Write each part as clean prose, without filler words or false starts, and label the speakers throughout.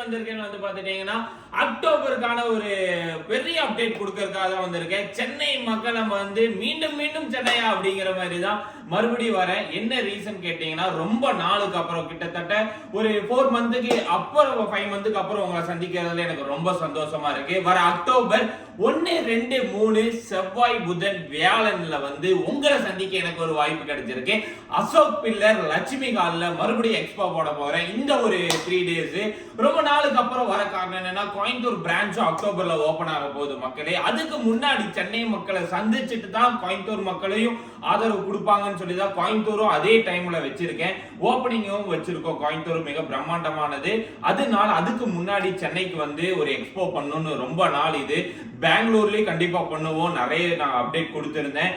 Speaker 1: வந்திருக்கேன்னு வந்து பாத்துட்டீங்கன்னா அக்டோபருக்கான ஒரு பெரிய அப்டேட் கொடுக்கறதுக்காக தான் வந்திருக்கேன். சென்னை மக்கள் நம்ம வந்து மீண்டும் மீண்டும் சென்னையா அப்படிங்கிற மாதிரி தான் மறுபடியும் வரேன். என்ன ரீசன் கேட்டீங்கன்னா, ரொம்ப நாளுக்கு அப்புறம் கிட்டத்தட்ட ஒரு 4 மந்த்துக்கு அப்புறம் 5 மந்த்துக்கு அப்புறம் உங்களை சந்திக்கிறதுல எனக்கு ரொம்ப சந்தோஷமா இருக்கு. வர அக்டோபர் 1, 2, 3 செவ்வாய், புதன், வியாழன்ல வந்து உங்களை சந்திக்க எனக்கு ஒரு வாய்ப்பு கிடைச்சிருக்கு. அசோக் பில்லர் லட்சுமி ஹால்ல மறுபடியும் எக்ஸ்போ போட போறேன். இந்த ஒரு 3 டேஸ் ரொம்ப நாளுக்கு அப்புறம் வர காரணம் என்னன்னா, கோயம்புத்தூர் பிரான்ச் அக்டோபர்ல ஓபன் ஆக போகுது மக்களே. அதுக்கு முன்னாடி சென்னை மக்களை சந்திச்சுட்டு தான் கோயம்புத்தூர் மக்களையும் ஆதரவு கொடுப்பாங்கன்னு சொல்லி தான் கோயம்புத்தூரும் அதே டைம்ல வச்சிருக்கேன். ஓப்பனிங்கும் வச்சிருக்கோம். கோயம்புத்தூர் மிக பிரம்மாண்டமானது. அதனால அதுக்கு முன்னாடி சென்னைக்கு வந்து ஒரு எக்ஸ்போ பண்ணணும்னு ரொம்ப நாள் இது. பெங்களூர்லயும் கண்டிப்பா பண்ணுவோம். நிறைய நான் அப்டேட் கொடுத்திருந்தேன்.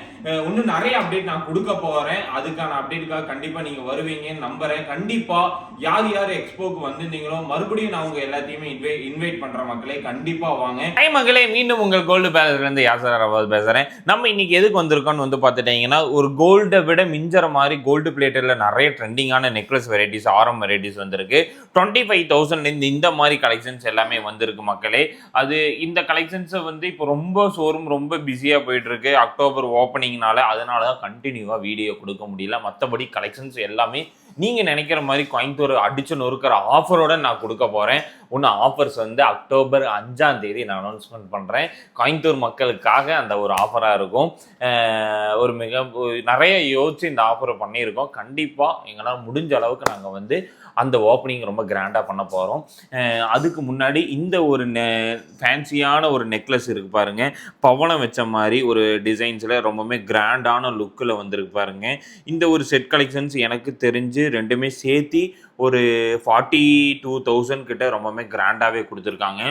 Speaker 1: இன்னும் நிறைய அப்டேட் நான் கொடுக்க போறேன். அதுக்கான அப்டேட்டுக்காக கண்டிப்பா நீங்க வருவீங்கன்னு நம்புறேன். கண்டிப்பா யார் யார் எக்ஸ்போக்கு வந்திருந்தீங்களோ மறுபடியும் நான் உங்க எல்லாத்தையுமே இன்வைட் பண்ற மக்களே, கண்டிப்பா வாங்க. ஹை மக்களே, மீண்டும் உங்கள் கோல்டு பேலஸ்ல இருந்து யாசர் அரவாஸ் பேசுறேன். நம்ம இன்னைக்கு எதுக்கு வந்திருக்கோம்னு வந்து பாத்துட்டீங்கன்னா, ஒரு கோல்டை விட மிஞ்சற மாதிரி கோல்டு பிளேட்டர்ல நிறைய ட்ரெண்டிங்கான நெக்லஸ் வெரைட்டிஸ், ஆரம் வெரைட்டிஸ் வந்திருக்கு. 25,000 இந்த மாதிரி கலெக்ஷன்ஸ் எல்லாமே வந்திருக்கு மக்களே. அது இந்த கலெக்ஷன்ஸை வந்து இப்போ ரொம்ப ஷோரூம் ரொம்ப பிஸியாக போயிட்டு இருக்கு அக்டோபர் ஓப்பனிங்னால. அதனால தான் கண்டினியூவாக வீடியோ கொடுக்க முடியல. மற்றபடி கலெக்ஷன்ஸ் எல்லாமே நீங்கள் நினைக்கிற மாதிரி கோயம்புத்தூர் அடிச்சு நொறுக்கிற ஆஃபரோட நான் கொடுக்க போகிறேன். இன்னும் ஆஃபர்ஸ் வந்து அக்டோபர் 5ஆம் தேதி நான் அனௌன்ஸ்மெண்ட் பண்ணுறேன். கோயம்புத்தூர் மக்களுக்காக அந்த ஒரு ஆஃபராக இருக்கும். ஒரு நிறைய யோசிச்சு இந்த ஆஃபரை பண்ணியிருக்கோம். கண்டிப்பாக எங்களால் முடிஞ்ச அளவுக்கு நாங்கள் வந்து அந்த ஓப்பனிங் ரொம்ப கிராண்டாக பண்ண போகிறோம். அதுக்கு முன்னாடி இந்த ஒரு ஃபேன்சியான ஒரு நெக்லஸ் இருக்குது பாருங்கள். பவளம் வச்ச மாதிரி ஒரு டிசைன்ஸில் ரொம்பவுமே கிராண்டான லுக்கில் வந்திருக்கு பாருங்கள். இந்த ஒரு செட் கலெக்ஷன்ஸ் எனக்கு தெரிஞ்சு ரெண்டுமே சேர்த்தி ஒரு 42,000 கிட்ட ரொம்பவுமே கிராண்டாகவே கொடுத்துருக்காங்க.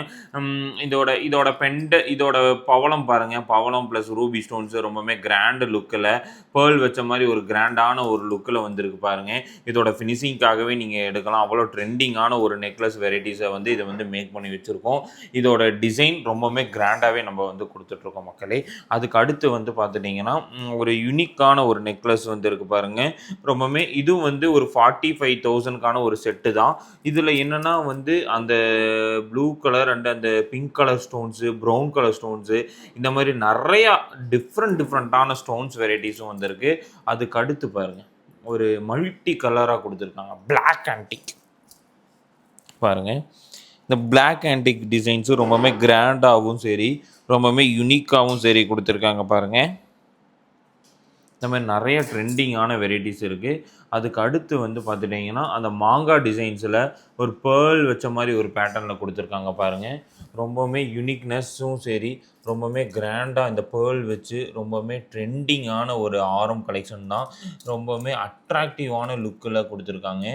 Speaker 1: இதோட பவளம் பாருங்கள். பவளம் ப்ளஸ் ரூபி ஸ்டோன்ஸ் ரொம்பவுமே கிராண்டு லுக்கில் பேர்ல் வச்ச மாதிரி ஒரு கிராண்டான ஒரு லுக்கில் வந்திருக்கு பாருங்கள். இதோட ஃபினிஷிங்காகவே நீங்கள் எடுக்கலாம். அவ்வளோ ட்ரெண்டிங்கான ஒரு நெக்லஸ் வெரைட்டிஸை வந்து இதை வந்து மேக் பண்ணி வச்சுருக்கோம். இதோட டிசைன் ரொம்பவுமே கிராண்டாகவே நம்ம வந்து கொடுத்துட்ருக்கோம் மக்களே. அதுக்கு அடுத்து வந்து பார்த்துட்டிங்கன்னா, ஒரு யூனிக்கான ஒரு நெக்லஸ் வந்து இருக்குது பாருங்கள். ரொம்பவுமே இதுவும் வந்து ஒரு 45,000க்கான ஒரு செட்டு தான். இதில் என்னன்னா வந்து அந்த ப்ளூ கலர் அண்ட் அந்த pink colour stones, brown colour stones, இந்த மாதிரி நிறையா டிஃப்ரெண்ட்டான ஸ்டோன்ஸ் வெரைட்டிஸும் வந்திருக்கு. அதுக்கு அடுத்து பாருங்கள், ஒரு மல்டி கலராக கொடுத்துருக்காங்க. பிளாக் ஆன்டிக் பாருங்கள். இந்த பிளாக் ஆன்டிக் டிசைன்ஸும் ரொம்பவுமே கிராண்டாகவும் சரி, ரொம்பவுமே யூனிக்காகவும் சரி கொடுத்துருக்காங்க பாருங்கள். இந்த மாதிரி நிறைய ட்ரெண்டிங்கான வெரைட்டிஸ் இருக்குது. அதுக்கு அடுத்து வந்து பார்த்துட்டிங்கன்னா, அந்த மாங்காய் டிசைன்ஸில் ஒரு பேர்ல் வச்ச மாதிரி ஒரு பேட்டர்னில் கொடுத்துருக்காங்க பாருங்கள். ரொம்பவுமே யூனிக்னஸும் சரி, ரொம்பவுமே கிராண்டாக இந்த பேர்ல் வச்சு ரொம்பவுமே ட்ரெண்டிங்கான ஒரு ஆரம் கலெக்ஷன் தான். ரொம்பவுமே அட்ராக்டிவான லுக்கில் கொடுத்துருக்காங்க.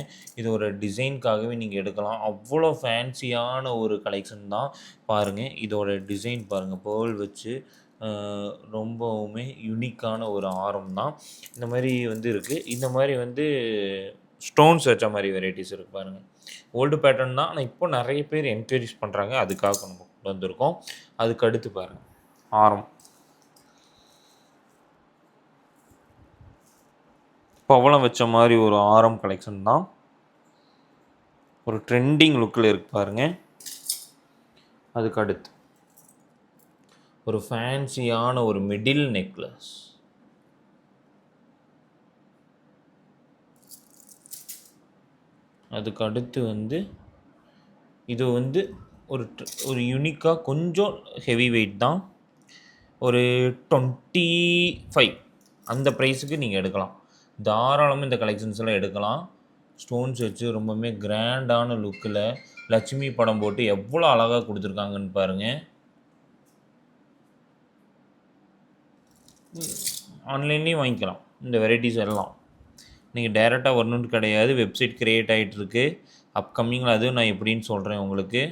Speaker 1: இது ஒரு டிசைனுக்காகவே நீங்கள் எடுக்கலாம். அவ்வளோ ஃபேன்சியான ஒரு கலெக்ஷன் தான் பாருங்கள். இதோட டிசைன் பாருங்கள், பேர்ல் வச்சு ரொம்பவுமே யூனிக்கான ஒரு ஆரம் தான். இந்த மாதிரி வந்து இருக்குது. இந்த மாதிரி வந்து ஸ்டோன்ஸ் வச்ச மாதிரி வெரைட்டிஸ் இருக்குது பாருங்கள். ஓல்டு பேட்டர்ன் தான், ஆனால் இப்போ நிறைய பேர் என்கரேஜ் பண்ணுறாங்க. அதுக்காக நம்ம கொண்டு வந்திருக்கோம். அதுக்கு அடுத்து பாருங்கள், ஆரம் பவளம் வச்ச மாதிரி ஒரு ஆரம் கலெக்ஷன் தான். ஒரு ட்ரெண்டிங் லுக்கில் இருக்கு பாருங்கள். அதுக்கு அடுத்து ஒரு ஃபேன்சியான ஒரு மிடில் நெக்லஸ். அதுக்கு அடுத்து வந்து இது வந்து ஒரு யூனிக்காக கொஞ்சம் ஹெவி வெயிட் தான். ஒரு 25 அந்த ப்ரைஸுக்கு நீங்கள் எடுக்கலாம். தாராளமாக இந்த கலெக்ஷன்ஸ் எல்லாம் எடுக்கலாம். ஸ்டோன்ஸ் வச்சு ரொம்பவுமே கிராண்டான லுக்கில் லட்சுமி படம் போட்டு எவ்வளோ அழகாக கொடுத்துருக்காங்கன்னு பாருங்கள். ஆன்லைன்லேயும் வாங்கிக்கலாம் இந்த வெரைட்டிஸ் எல்லாம். நீங்கள் டைரெக்டாக வரணுன்னு கிடையாது. வெப்சைட் க்ரியேட் ஆகிட்டுருக்கு. அப்கமிங்கில் அதுவும் நான் எப்படின்னு சொல்கிறேன் உங்களுக்கு.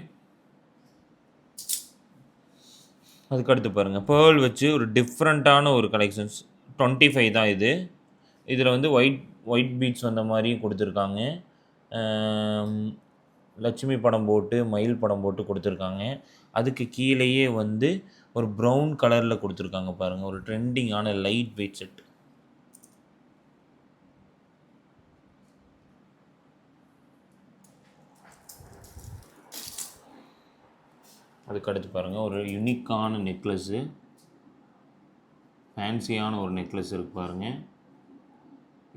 Speaker 1: அதுக்கடுத்து பாருங்கள், பேர்ல் வச்சு ஒரு டிஃப்ரெண்ட்டான ஒரு கலெக்ஷன்ஸ். 25 தான் இது. இதில் வந்து ஒயிட் பீட்ஸ் வந்த மாதிரியும் கொடுத்துருக்காங்க. லட்சுமி படம் போட்டு மயில் படம் போட்டு கொடுத்துருக்காங்க. அதுக்கு கீழேயே வந்து ஒரு ப்ரௌன் கலரில் கொடுத்துருக்காங்க பாருங்கள். ஒரு ட்ரெண்டிங்கான லைட் வெயிட் செட். அதுக்கு அடுத்து பாருங்கள் ஒரு யூனிக்கான நெக்லஸ்ஸு, ஃபேன்சியான ஒரு நெக்லஸ் இருக்குது பாருங்கள்.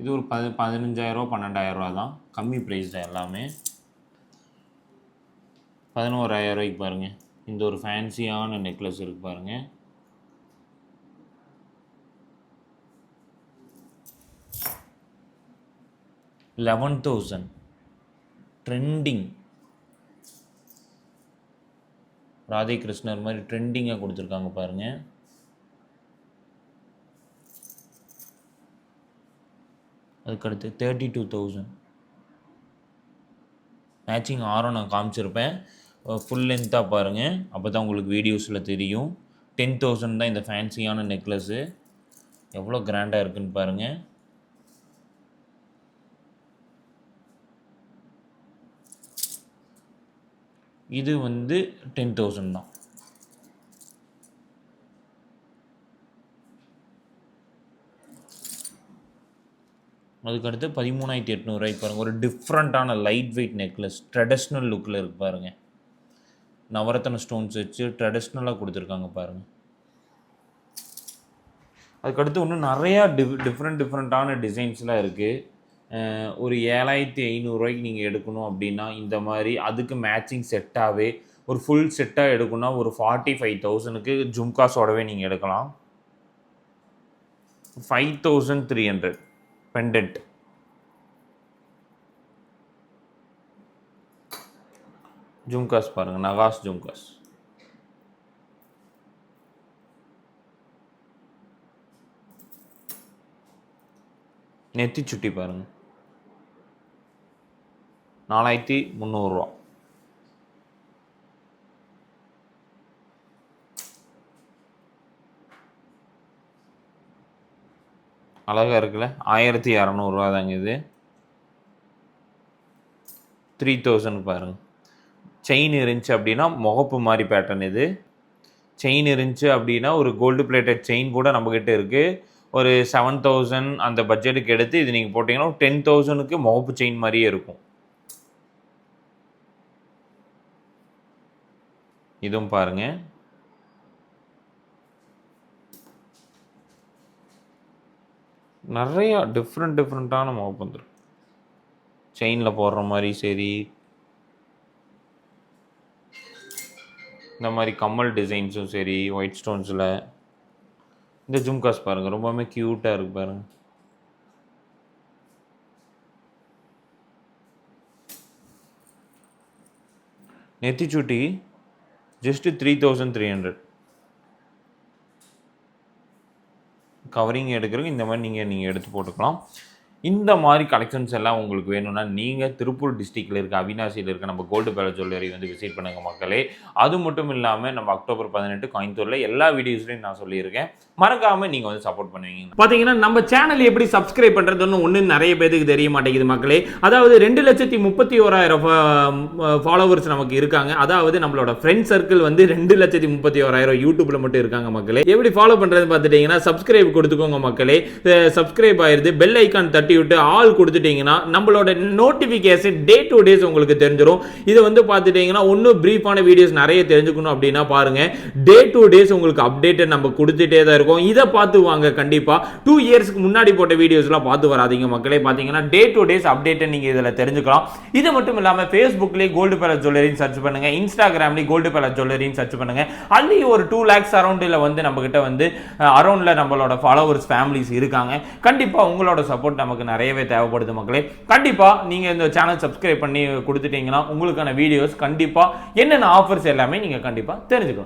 Speaker 1: இது ஒரு 15,000 12,000 தான், கம்மி ப்ரைஸ் தான் எல்லாமே. 11,000 பாருங்கள். இந்த ஒரு ஃபேன்சியான நெக்லஸ் இருக்குது பாருங்கள். $11,000 ட்ரெண்டிங் ராதே கிருஷ்ணர் மாதிரி ட்ரெண்டிங்காக கொடுத்துருக்காங்க பாருங்கள். அதுக்கடுத்து 32,000 மேட்சிங் ஆரம் நான் காமிச்சிருப்பேன், ஃபுல் லென்த்தாக பாருங்கள், அப்போ தான் உங்களுக்கு வீடியோஸில் தெரியும். 10,000 தான் இந்த ஃபேன்சியான நெக்லஸ்ஸு. எவ்வளோ கிராண்டாக இருக்குதுன்னு பாருங்கள். இது வந்து 10,000 தான். அதுக்கடுத்து 13,800 பாருங்கள். ஒரு டிஃப்ரெண்ட்டான லைட் வெயிட் நெக்லஸ், ட்ரெடிஷ்னல் லுக்கில் இருக்கு பாருங்கள். நவரத்ன ஸ்டோன்ஸ் வச்சு ட்ரெடிஷ்னலாக கொடுத்துருக்காங்க பாருங்கள். அதுக்கடுத்து இன்னும் நிறையா டிஃப்ரெண்ட்டான டிசைன்ஸ்லாம் இருக்குது. ஒரு 7,500 நீங்கள் எடுக்கணும் அப்படின்னா இந்த மாதிரி அதுக்கு மேட்சிங் செட்டாகவே ஒரு ஃபுல் செட்டாக எடுக்கணும்னா ஒரு 45,000க்கு ஜும்காஸோடவே நீங்கள் எடுக்கலாம். 5,300 பெண்டன்ட். ஜும்காஸ் பாருங்கள், நகாஸ் ஜும்காஸ். நெத்தி சுட்டி பாருங்கள், 4,300. அழகாக இருக்குல்ல, 1,200 தாங்க இது. 3,000 பாருங்கள். செயின் இருந்துச்சு அப்படின்னா முகப்பு மாதிரி பேட்டர்ன் இது. செயின் இருந்துச்சு அப்படின்னா ஒரு கோல்டு பிளேட்டட் செயின் கூட நம்மக்கிட்ட இருக்குது. ஒரு 7,000 அந்த பட்ஜெட்டுக்கு எடுத்து இது நீங்கள் போட்டிங்கன்னா 10,000க்கு முகப்பு செயின் மாதிரியே இருக்கும். இதுவும் பாருங்கள், நிறையா டிஃப்ரெண்ட்டான முகப்பு வந்துடும். செயினில் போடுற மாதிரி சரி, இந்த மாதிரி கம்மல் டிசைன்ஸும் சரி, ஒயிட் ஸ்டோன்ஸில். இந்த ஜும்காஸ் பாருங்கள், ரொம்பவுமே க்யூட்டாக இருக்குது பாருங்கள். நெத்திச்சுட்டி ஜஸ்ட்டு 3,300. கவரிங் எடுக்கிறதுக்கு இந்த மாதிரி நீங்கள் எடுத்து போட்டுக்கலாம். இந்த மாதிரி கலெக்ஷன்ஸ் எல்லாம் உங்களுக்கு வேணும்னா நீங்கள் திருப்பூர் டிஸ்ட்ரிக்டில் இருக்க அவினாசியில் இருக்க நம்ம கோல்டு பேலஸ் ஜுவல்லரி வந்து விசிட் பண்ணுங்கள் மக்களே. அது மட்டும் இல்லாமல் நம்ம அக்டோபர் 18 கோயம்புத்தூரில் எல்லா வீடியோஸ்லையும் நான் சொல்லியிருக்கேன், மறக்காமல் நீங்கள் வந்து சப்போர்ட் பண்ணுவீங்க. பார்த்தீங்கன்னா நம்ம சேனல் எப்படி சப்ஸ்கிரைப் பண்ணுறதுன்னு ஒன்று நிறைய பேருக்கு தெரிய மாட்டேங்குது மக்களே. அதாவது 2,31,000 ஃபாலோவர்ஸ் நமக்கு இருக்காங்க. அதாவது நம்மளோட ஃப்ரெண்ட் சர்க்கிள் வந்து 2,31,000 யூடியூப்பில் மட்டும் இருக்காங்க மக்களே. எப்படி ஃபாலோ பண்ணுறதுன்னு பார்த்துட்டிங்கன்னா சப்ஸ்கிரைப் கொடுத்துக்கோங்க மக்களே. சப்ஸ்கிரைப் ஆயிடுது, பெல் ஐக்கான் தட்டி விட்டு ஆல் கொடுத்துட்டீங்கன்னா நம்மளோட நோட்டிஃபிகேஷன் டே டு டேஸ் உங்களுக்கு தெரிஞ்சிடும். இது வந்து பார்த்துட்டீங்கன்னா இன்னும் பிரீஃபான வீடியோஸ் நிறைய தெரிஞ்சுக்கணும் அப்படின்னா பாருங்க, டே டு டேஸ் உங்களுக்கு அப்டேட் நம்ம கொடுத்துட்டே தான் இருக்கோம். இதை பார்த்து வாங்க கண்டிப்பா. 2 இயர்ஸ்க்கு முன்னாடி போட்ட வீடியோஸ்லாம் பார்த்து வராதீங்க மக்களே. பார்த்தீங்கன்னா டே டு டேஸ் அப்டேட்டை நீங்க இதில் தெரிஞ்சுக்கலாம். இது மட்டும் இல்லாமல் ஃபேஸ்புக்லேயே கோல்டு பேலஸ் ஜுவல்லரின்னு சர்ச் பண்ணுங்க, இன்ஸ்டாகிராம்லேயே கோல்டு பேலஸ் ஜுவல்லரின்னு சர்ச் பண்ணுங்க. அதுலேயும் ஒரு 2 lakhs அரௌண்டில் வந்து நம்ம கிட்ட வந்து அரௌண்டில் நம்மளோட ஃபாலோவர்ஸ் ஃபேமிலிஸ் இருக்காங்க. கண்டிப்பாக உங்களோட சப்போர்ட் நமக்கு நிறையவே தேவைப்படுது மக்களே. கண்டிப்பா நீங்க இந்த சேனல் சப்ஸ்கிரைப் பண்ணி கொடுத்துட்டீங்கன்னா உங்களுக்கான வீடியோஸ் கண்டிப்பா என்னென்ன ஆஃபர்ஸ் எல்லாமே நீங்க கண்டிப்பா தெரிஞ்சுக்கலாம்.